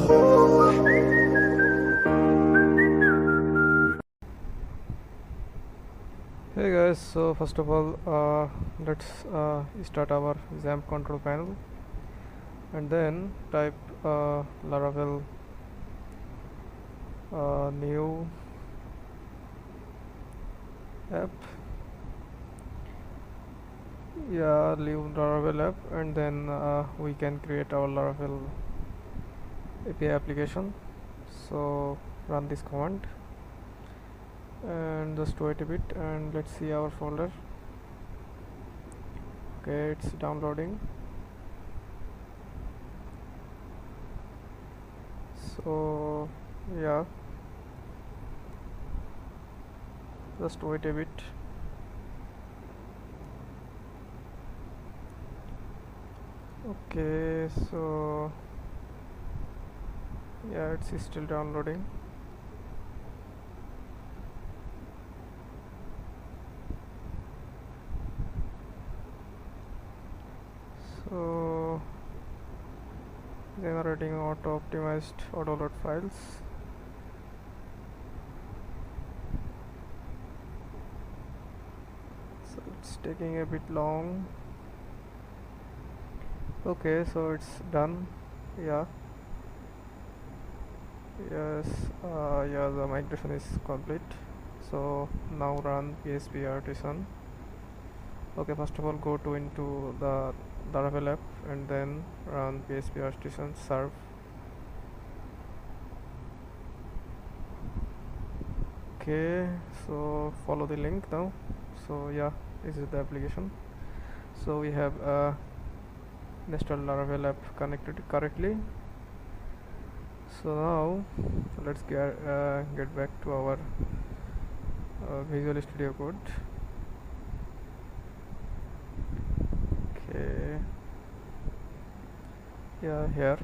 Hey guys, so first of all, let's start our XAMPP control panel and then type Laravel new app. Yeah, new Laravel app, and then we can create our Laravel API application. So run this command and just wait a bit and let's see our folder. Okay, it's downloading. So yeah, just wait a bit. Okay, so yeah, it's still downloading. So generating auto-optimized auto-load files. So it's taking a bit long. Okay, so it's done. Yeah. Yes. Yeah, the migration is complete. So now run PHP artisan. Okay, first of all go to into the Laravel app and then run PHP artisan serve. Okay, so follow the link now. So yeah, this is the application. So we have installed Laravel app connected correctly. So now let's get back to our Visual Studio Code. Okay, yeah, here.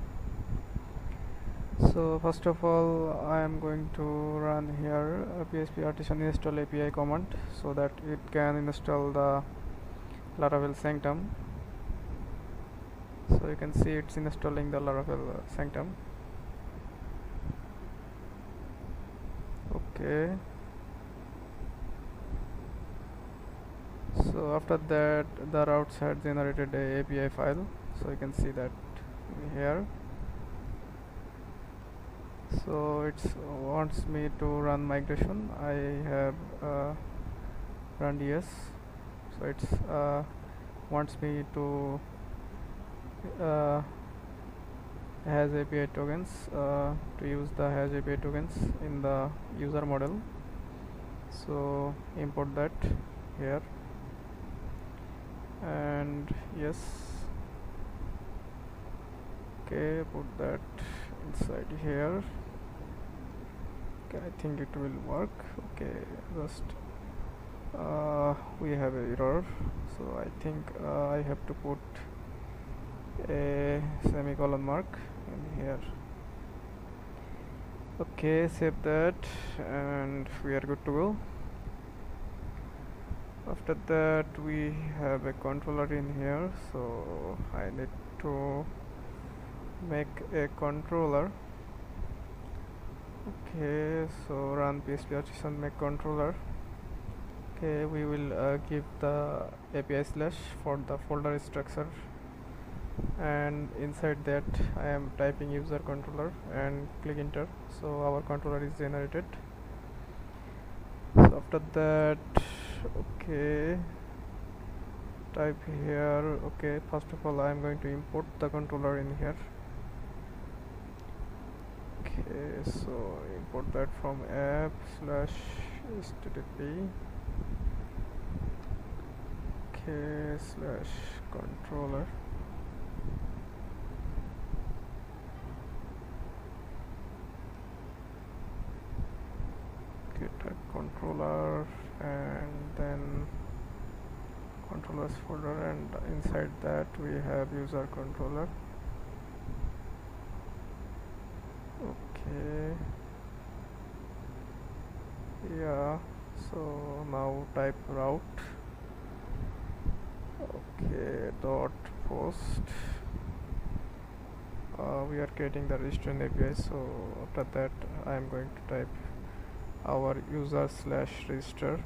So first of all I am going to run here PHP artisan install API command so that it can install the Laravel Sanctum. So you can see it's installing the Laravel Sanctum. Okay, so after that the routes had generated a API file, so you can see that here. So it wants me to run migration. I have run yes, so it's wants me to has API tokens to use the has API tokens in the user model. So import that here and yes. Okay, put that inside here. Okay, I think it will work. Okay, just we have an error, so I think I have to put a semicolon mark in here. Okay, save that and we are good to go. After that we have a controller in here, so I need to make a controller. Okay, so run PHP artisan make controller. Okay, we will give the API slash for the folder structure, and inside that I am typing user controller and click enter, so our controller is generated. So after that, okay, type here. Okay, first of all I am going to import the controller in here. Okay, so import that from app slash http okay slash controller. Okay, type controller and then controllers folder, and inside that we have user controller. Okay, yeah, so now type route. Okay, dot post we are creating the register API. So after that I am going to type our user/register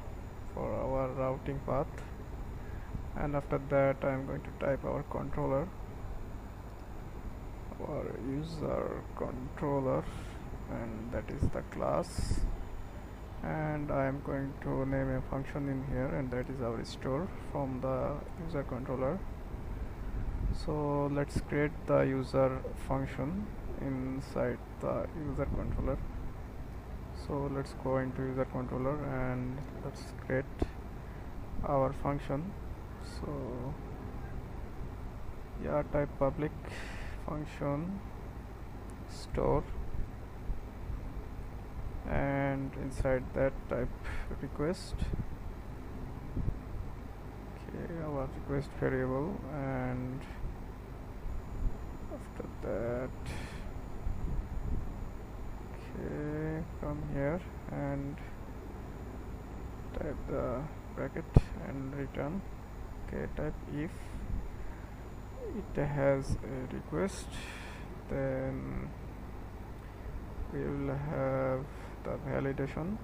for our routing path, and after that I am going to type our controller, our user controller, and that is the class, and I am going to name a function in here, and that is our store from the user controller. So let's create the user function inside the user controller. So let's go into user controller and let's create our function. So yeah, type public function store, and inside that type request. Okay, our request variable, and after that okay, come here and type the bracket and return. Okay, type if it has a request, then we will have the validation,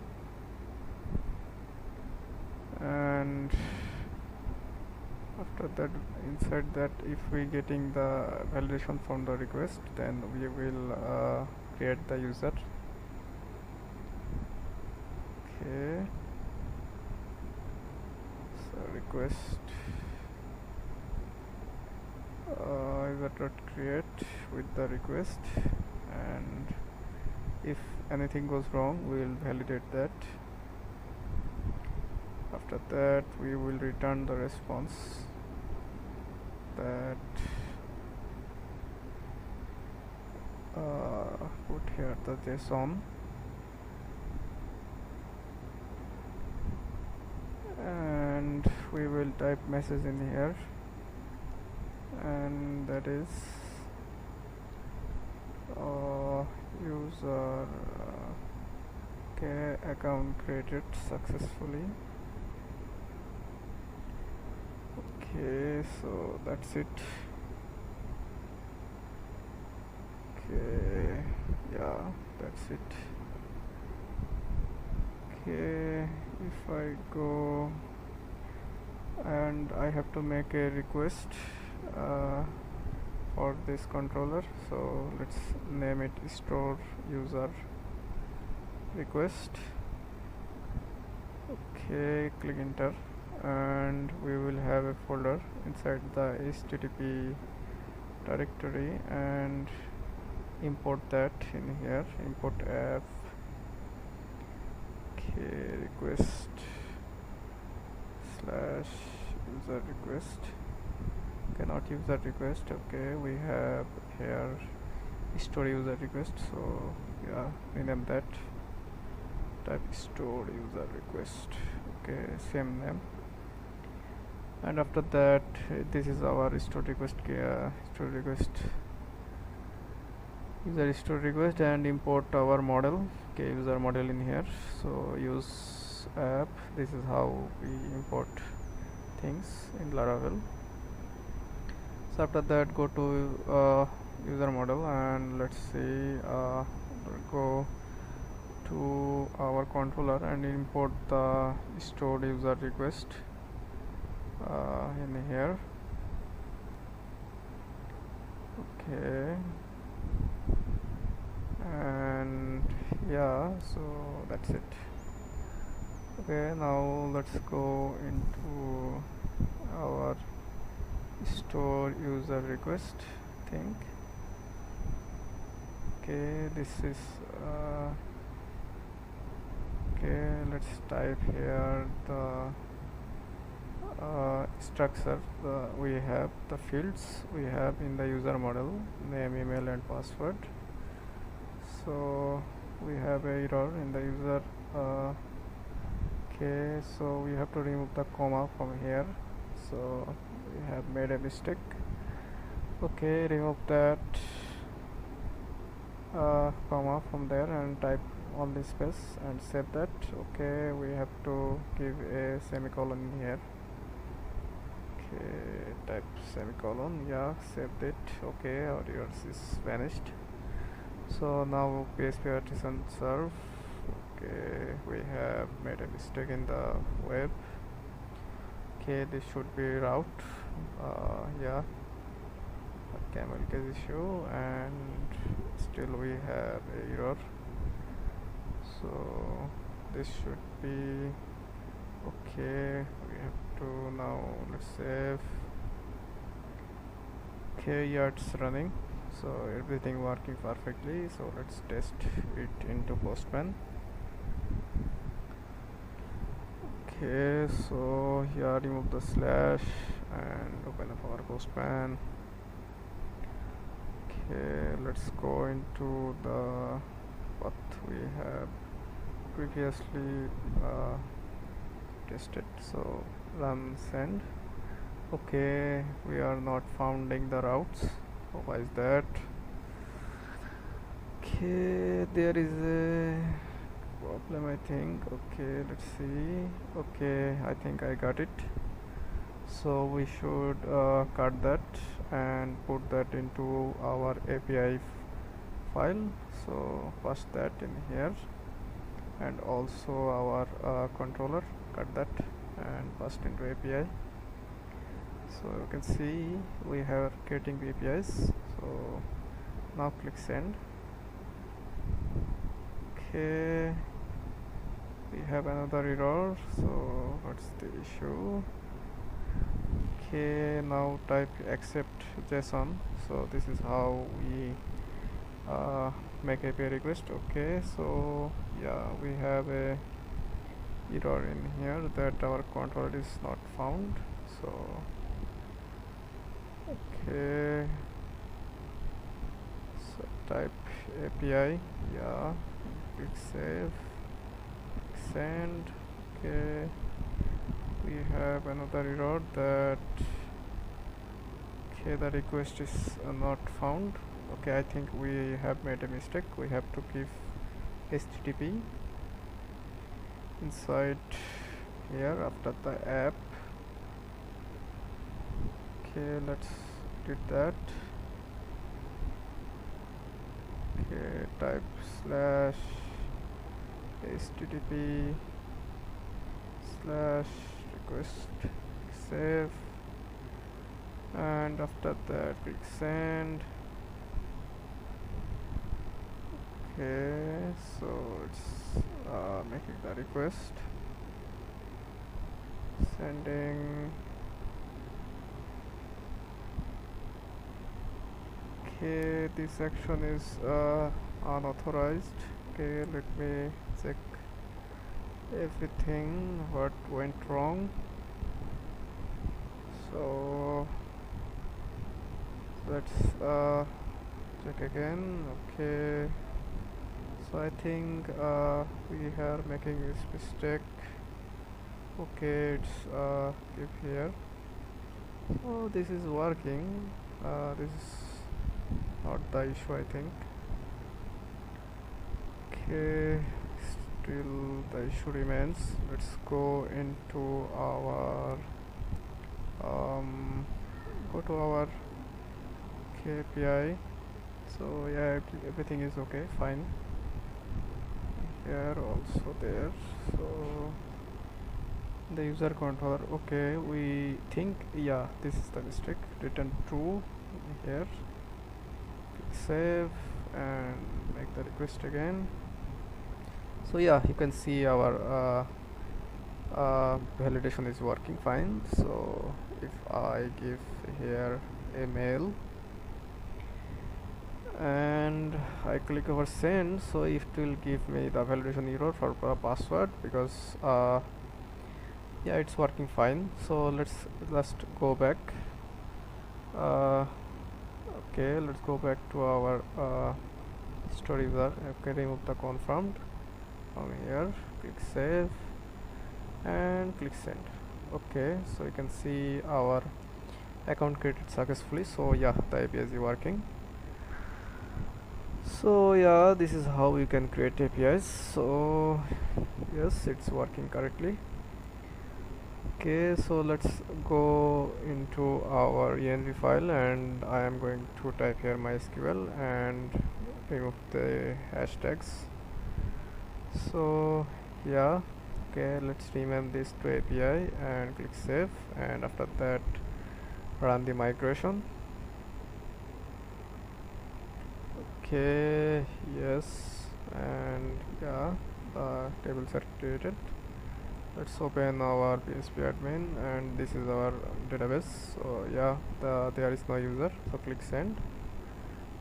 and after that inside that if we getting the validation from the request, then we will create the user. Okay, so request user.create with the request, and if anything goes wrong we will validate that. After that we will return the response that put here the JSON, and we will type message in here, and that is user okay, account created successfully. Okay, so that's it. Okay, yeah, that's it. Okay, if I go and I have to make a request for this controller, so let's name it store user request. Okay, click enter, and we will have a folder inside the http directory, and import that in here, import app. Okay, request slash user request, cannot user request. Okay, we have here store user request, so yeah, rename that, type store user request. Okay, same name, and after that this is our store request, store request user store request, and import our model. Okay, user model in here, so use app. This is how we import things in Laravel. So after that go to user model, and let's see, go to our controller and import the stored user request in here. Okay, and yeah, so that's it. Okay, now let's go into our store user request thing. Okay, this is okay, let's type here the structure. We have the fields we have in the user model, name, email, and password. So we have a error in the user. Okay, so we have to remove the comma from here, so we have made a mistake. Okay, remove that comma from there and type only space and save that. Okay, we have to give a semicolon here. Okay, type semicolon. Yeah, saved it. Okay, our errors is vanished. So now PHP artisan serve. Okay, we have made a mistake in the web. Okay, this should be route. Yeah, a camel case issue, and still we have a error. So this should be okay. We have to now, let's save. Okay, yeah, it's running, so everything working perfectly. So let's test it into Postman. Okay, so here remove the slash and open up our Postman. Okay, let's go into the what we have previously tested. So run send. Okay, we are not finding the routes. So why is that? Okay, there is a problem, I think. Okay, let's see. Okay, I think I got it. So we should cut that and put that into our API file. So pass that in here, and also our controller, cut that and paste into API. So you can see we have getting APIs. So now click send. Okay, we have another error. So what's the issue? Okay, now type accept JSON. So this is how we make API request. Okay, so yeah, we have a error in here that our controller is not found. So okay, so type API, yeah, click save, click send. Okay, we have another error that okay, the request is not found. Okay, I think we have made a mistake. We have to give HTTP inside here after the app. Okay, let's do that. Okay, type slash HTTP slash request, save, and after that click send. Okay, so it's making the request, sending. Okay, this action is unauthorized. Okay, let me check everything what went wrong. So let's check again. Okay, so I think we are making this mistake. Okay, it's give here. Oh, this is working. This is not the issue, I think. Okay, still the issue remains. Let's go into our go to our KPI. So yeah, everything is okay, fine. Here also there. So the user controller. Okay, we think yeah, this is the mistake. Return true here. Click save and make the request again. So yeah, you can see our validation is working fine. So if I give here a mail and I click over send, so it will give me the validation error for password, because yeah, it's working fine. So let's just go back. Okay, let's go back to our story user. Okay, remove the confirmed from here, click save and click send. Okay, so you can see our account created successfully. So yeah, the API is working. So yeah, this is how you can create APIs. So yes, it's working correctly. Okay, so let's go into our env file, and I am going to type here mysql and remove the hashtags. So yeah, okay, let's rename this to API and click save, and after that run the migration. Okay, yes, and yeah, the tables are created. Let's open our PHP admin, and this is our database. So yeah, there is no user, so click send.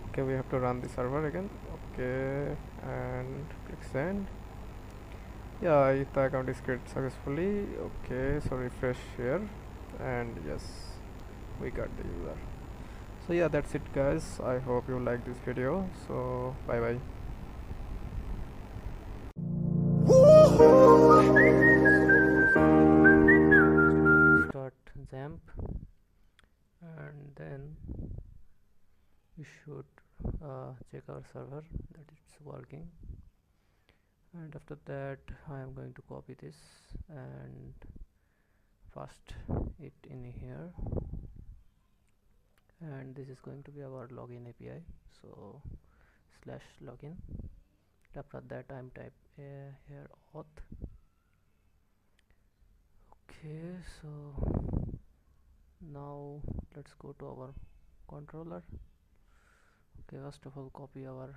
Okay, we have to run the server again. Okay, and click send. Yeah, the account is created successfully. Okay, so refresh here, and yes, we got the user. So yeah, that's it guys. I hope you like this video. So bye bye. Start XAMPP, and then we should check our server that it's working, and after that I am going to copy this and paste it in here, and this is going to be our login API. So /login. After that I'm type here auth. Okay, so now let's go to our controller. Okay, first of all copy our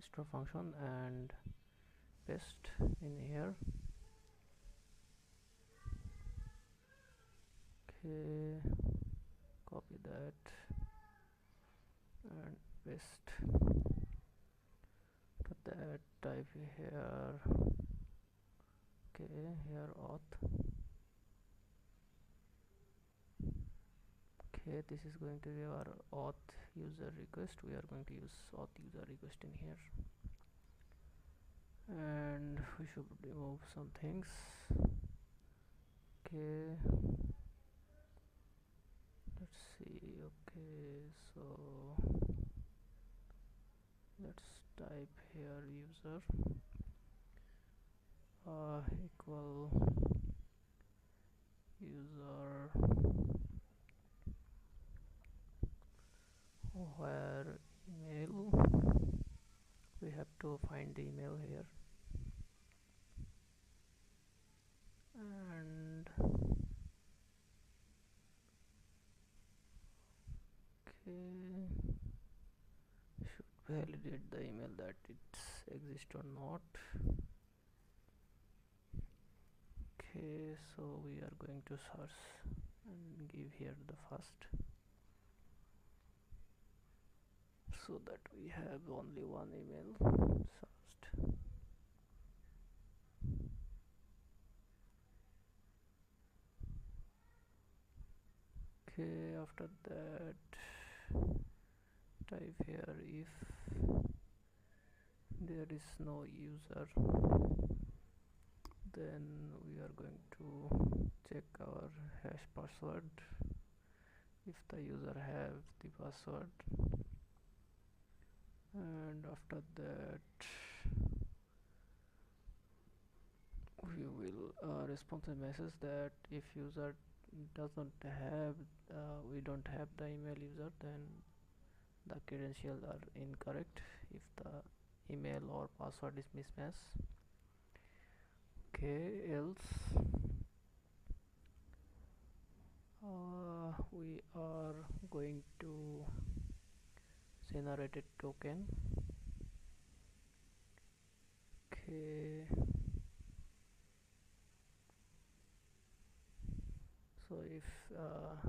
store function and paste in here. Okay, copy that and paste. After that type here, okay, here auth. Okay, this is going to be our auth user request. We are going to use auth user request in here, and we should remove some things. Okay, let's see. Okay, so let's type here user equal user where email. We have to find the email here, and okay, should validate the email that it exists or not. Okay, so we are going to search and give here the first, so that we have only one email searched. Okay, after that type here if there is no user, then we are going to check our hash password if the user have the password, and after that we will respond to the message that if user doesn't have we don't have the email user, then the credentials are incorrect if the email or password is mismatched. Okay, else we are going to generate a token. Okay, so if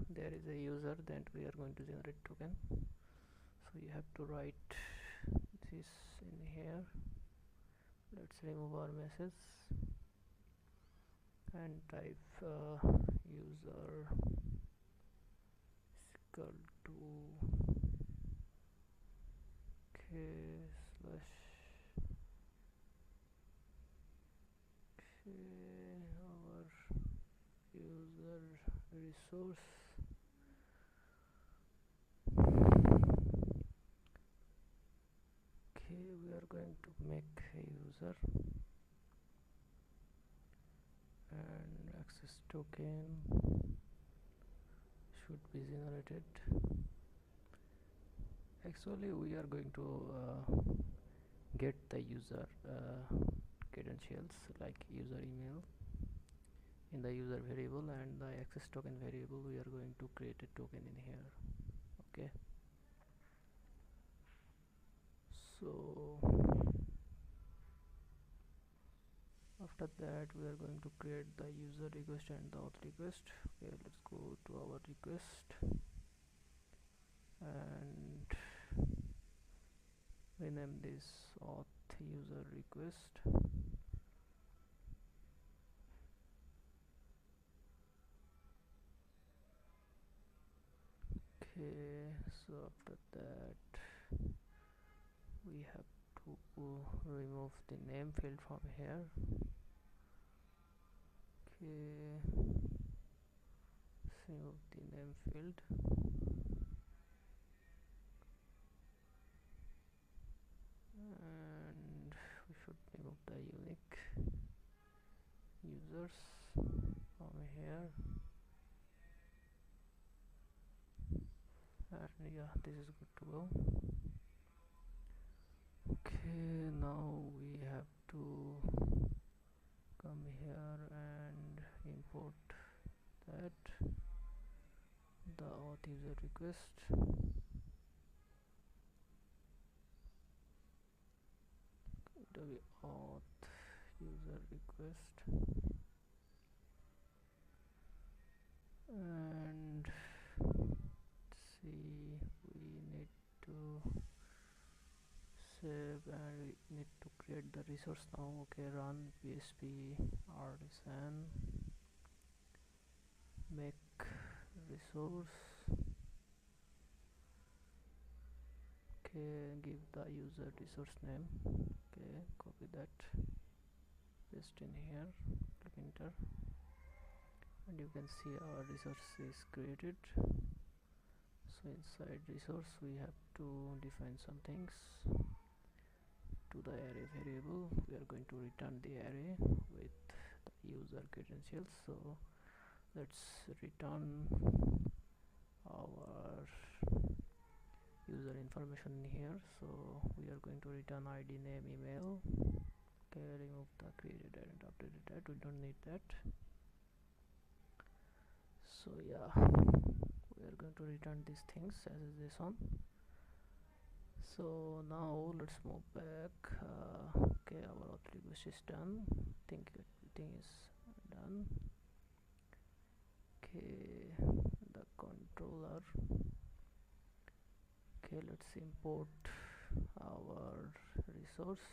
there is a user, then we are going to generate token. So you have to write this in here. Let's remove our message and type user is equal to okay slash our user resource. Okay, we are going to make a user and access token should be generated. Actually we are going to get the user credentials like user email in the user variable, and the access token variable we are going to create a token in here. Okay, so after that we are going to create the user request and the auth request. Okay, let's go to our request and rename this auth user request. Okay, so after that we have to remove the name field from here. Okay, remove the name field and we should remove the unique users from here, and yeah, this is good to go. Okay, now we have to come here and import that the auth user request. The auth user request, and see, we need to save and we need to create the resource now. Okay, run php artisan make resource. Okay, give the user resource name. Okay, copy that, paste in here, click enter, and you can see our resource is created. So inside resource we have to define some things. To the array variable we are going to return the array with the user credentials. So let's return our user information in here. So we are going to return id, name, email. Okay, remove the created and updated that, we don't need that. So yeah, we are going to return these things as is this one. So now let's move back. Okay, our auth request is done. I think everything is done. Okay, the controller. Okay, let's import our resource.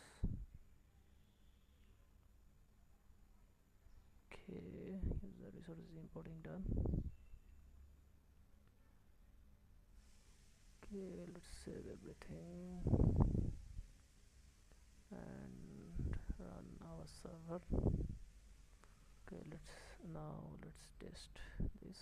Okay, user resource is importing done. Okay, let's save everything and run our server. Okay, let's test this.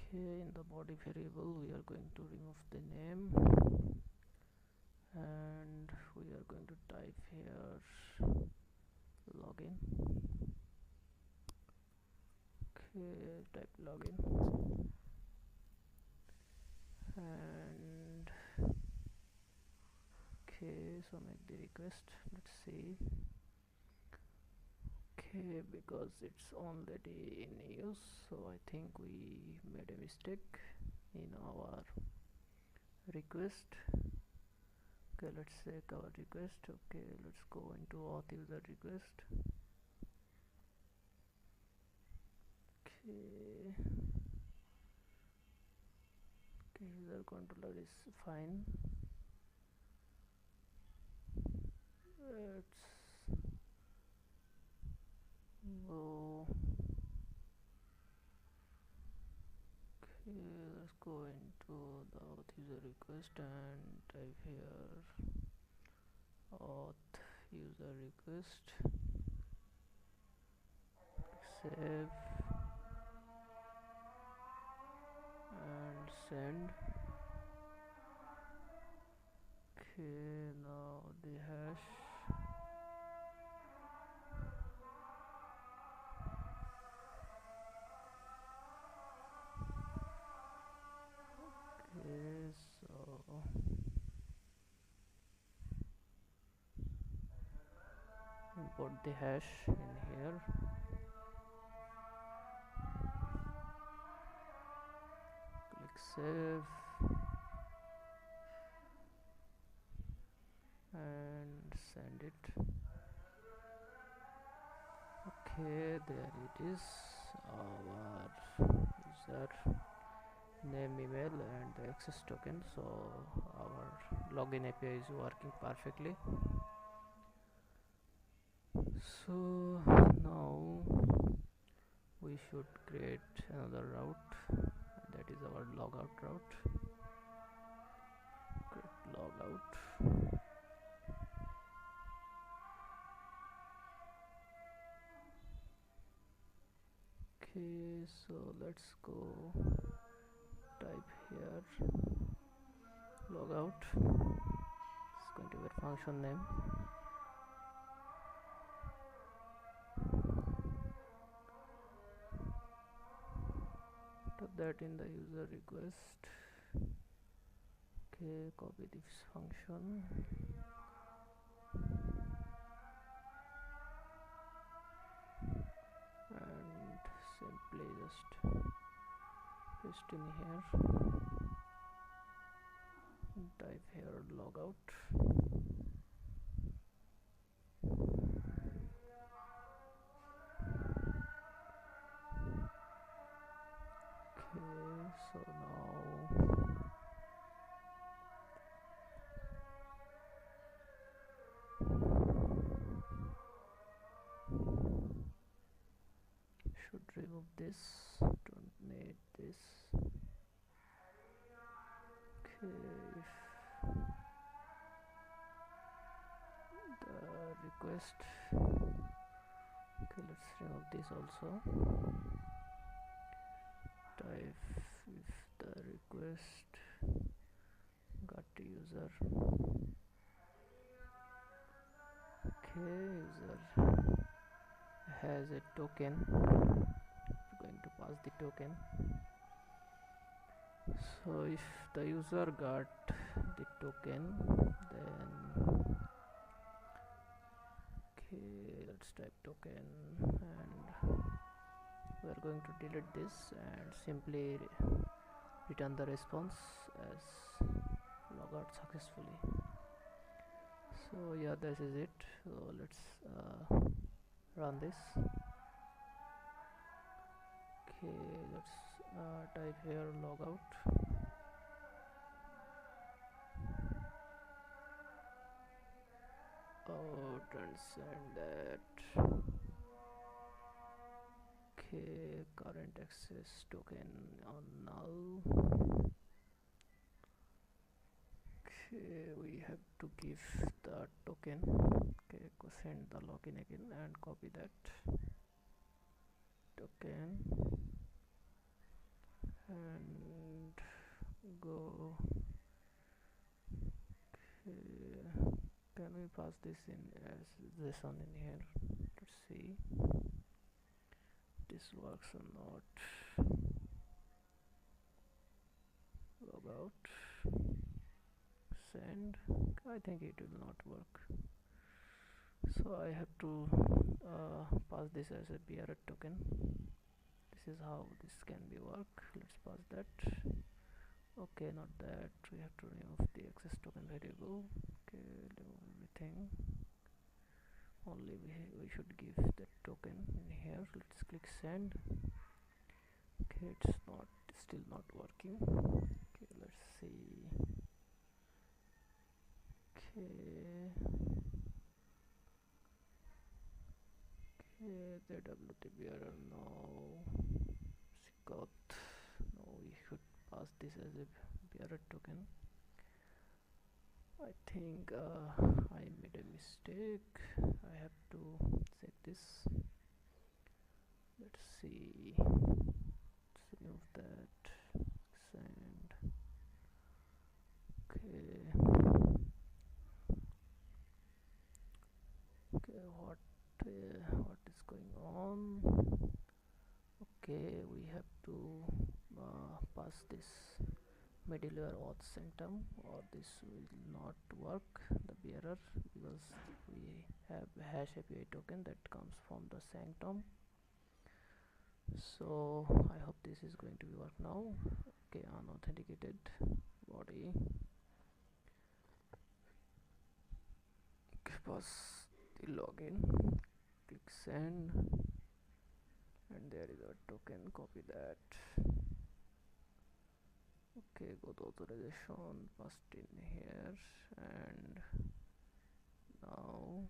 Okay, in the body variable we are going to remove the name and we are going to type here login. Okay, type login and okay, so make the request. Let's see. Okay, because it's already in use, so I think we made a mistake in our request. Okay, let's check our request. Okay, let's go into auth user request. Okay, user controller is fine. Let's go. Okay, let's go into the auth user request and type here auth user request. Save. send. Okay, now the hash. Okay, so import the hash in here. Click save and send it. Okay, there it is, our user name, email and the access token. So our login API is working perfectly. So now we should create another route, that is our logout route. Create logout. Okay, so let's go type here logout. It's going to be a function name. Put that in the user request. Okay, copy this function and simply just paste in here. Type here logout. Okay, so now should remove this, don't need this. Okay, if the request, okay, let's remove this also. Type if the request got to user. Okay, user has a token. We're going to pass the token. So if the user got the token, then okay, let's type token and we are going to delete this and simply return the response as logout successfully. So yeah, this is it. So let's run this. Okay, let's type here logout. Out and send that. Okay, current access token on null. Okay, we have to give the token. Okay, go send the login again and copy that token and go. Okay, can we pass this in as JSON in here? Let's see this works or not. Logout, send. I think it will not work, so I have to pass this as a BRR token. This is how this can be work. Let's pass that. Okay, not that, we have to remove the access token variable. Okay, remove everything, only we should give that token in here. Let's click send. Okay, it's not, still not working. Okay, let's see. Okay, okay, the WTB error, no. Got, no, we should pass this as a bearer token. I think I made a mistake. I have to check this. Let's see. Let's remove that. Send. Okay, what is going on? Okay, we have to pass this Middleware Auth Sanctum, or this will not work, the bearer, because we have hash API token that comes from the Sanctum. So I hope this is going to work now. Okay, unauthenticated body, pass the login, click send, and there is a token, copy that. Okay, go to authorization, paste in here, and now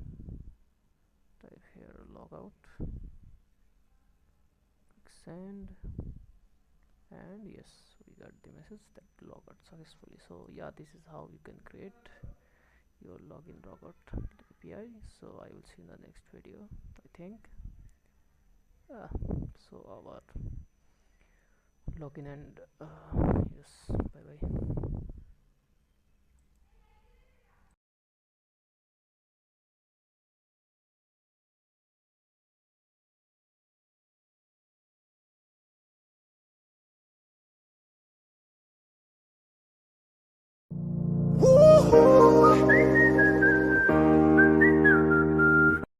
type here logout, click send, and yes, we got the message that logout successfully. So yeah, this is how you can create your login logout API. So I will see you in the next video, I think. So our login and yes, bye bye. Woo!